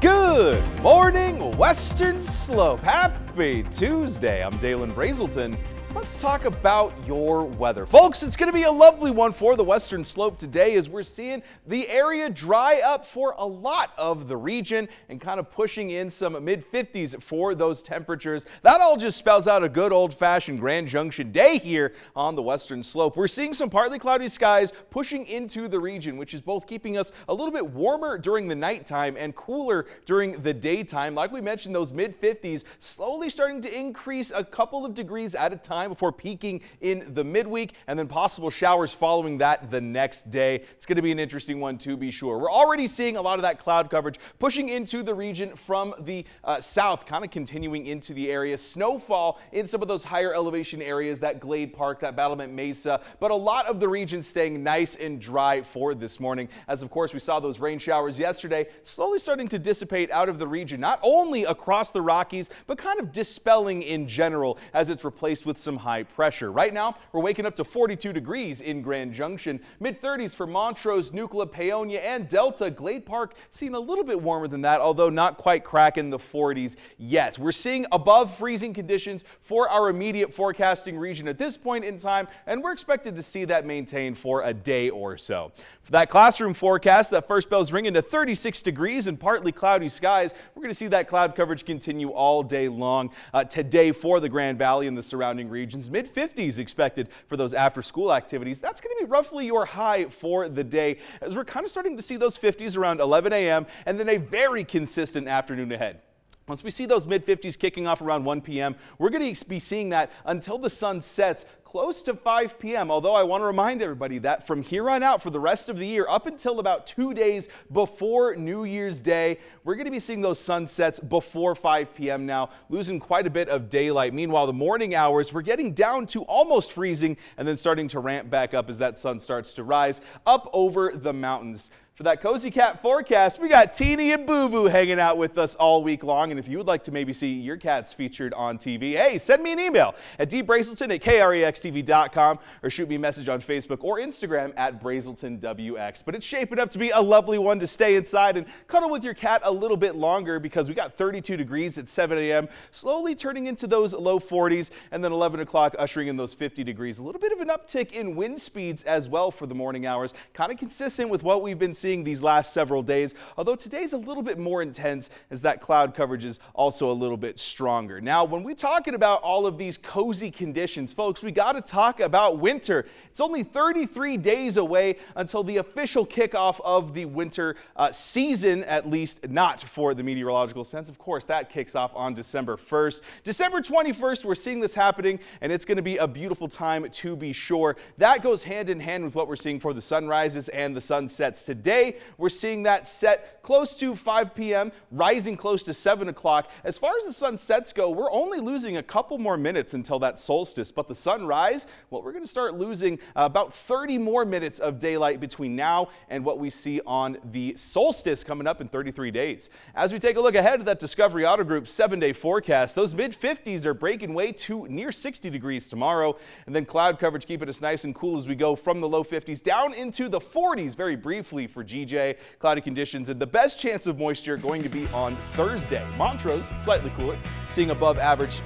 Good morning, Western Slope. Happy Tuesday. I'm Dalen Brazelton. Let's talk about your weather. Folks, it's going to be a lovely one for the Western Slope today as we're seeing the area dry up for a lot of the region and kind of pushing in some mid-50s for those temperatures. That all just spells out a good old-fashioned Grand Junction day here on the Western Slope. We're seeing some partly cloudy skies pushing into the region, which is both keeping us a little bit warmer during the nighttime and cooler during the daytime. Like we mentioned, those mid-50s slowly starting to increase a couple of degrees at a time before peaking in the midweek, and then possible showers following that the next day. It's going to be an interesting one to be sure. We're already seeing a lot of that cloud coverage pushing into the region from the south, kind of continuing into the area. Snowfall in some of those higher elevation areas, that Glade Park, that Battlement Mesa, but a lot of the region staying nice and dry for this morning. As of course we saw those rain showers yesterday slowly starting to dissipate out of the region, not only across the Rockies, but kind of dispelling in general as it's replaced with some high pressure. Right now, we're waking up to 42 degrees in Grand Junction, mid-30s for Montrose, Nucla, Paonia, and Delta. Glade Park seeing a little bit warmer than that, although not quite cracking the 40s yet. We're seeing above freezing conditions for our immediate forecasting region at this point in time, and we're expected to see that maintained for a day or so. For that classroom forecast, that first bell's ringing to 36 degrees and partly cloudy skies. We're going to see that cloud coverage continue all day long today for the Grand Valley and the surrounding regions. Mid-50s expected for those after-school activities. That's going to be roughly your high for the day as we're kind of starting to see those 50s around 11 a.m. and then a very consistent afternoon ahead. Once we see those mid-50s kicking off around 1 p.m., we're going to be seeing that until the sun sets close to 5 p.m. Although I want to remind everybody that from here on out for the rest of the year, up until about 2 days before New Year's Day, we're going to be seeing those sunsets before 5 p.m. now, losing quite a bit of daylight. Meanwhile, the morning hours, we're getting down to almost freezing and then starting to ramp back up as that sun starts to rise up over the mountains. For that Cozy Cat forecast, we got Teeny and Boo Boo hanging out with us all week long. And if you would like to maybe see your cats featured on TV, hey, send me an email at dbrazelton@krextv.com or shoot me a message on Facebook or Instagram at BrazeltonWX. But it's shaping up to be a lovely one to stay inside and cuddle with your cat a little bit longer because we got 32 degrees at 7 a.m., slowly turning into those low 40s, and then 11 o'clock ushering in those 50 degrees. A little bit of an uptick in wind speeds as well for the morning hours, kind of consistent with what we've been seeing these last several days, although today's a little bit more intense as that cloud coverage is also a little bit stronger. Now, when we're talking about all of these cozy conditions, folks, we got to talk about winter. It's only 33 days away until the official kickoff of the winter season, at least not for the meteorological sense. Of course, that kicks off on December 1st. December 21st, we're seeing this happening, and it's going to be a beautiful time to be sure. That goes hand in hand with what we're seeing for the sunrises and the sunsets today. We're seeing that set close to 5 p.m., rising close to 7 o'clock. As far as the sunsets go, we're only losing a couple more minutes until that solstice, but the sunrise, well, we're going to start losing about 30 more minutes of daylight between now and what we see on the solstice coming up in 33 days. As we take a look ahead at that Discovery Auto Group 7-day forecast, those mid-50s are breaking way to near 60 degrees tomorrow, and then cloud coverage keeping us nice and cool as we go from the low 50s down into the 40s very briefly for GJ. Cloudy conditions and the best chance of moisture going to be on Thursday. Montrose, slightly cooler, seeing above average,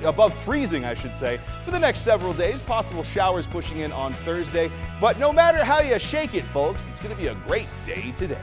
above freezing, I should say, for the next several days. Possible showers pushing in on Thursday. But no matter how you shake it, folks, it's going to be a great day today.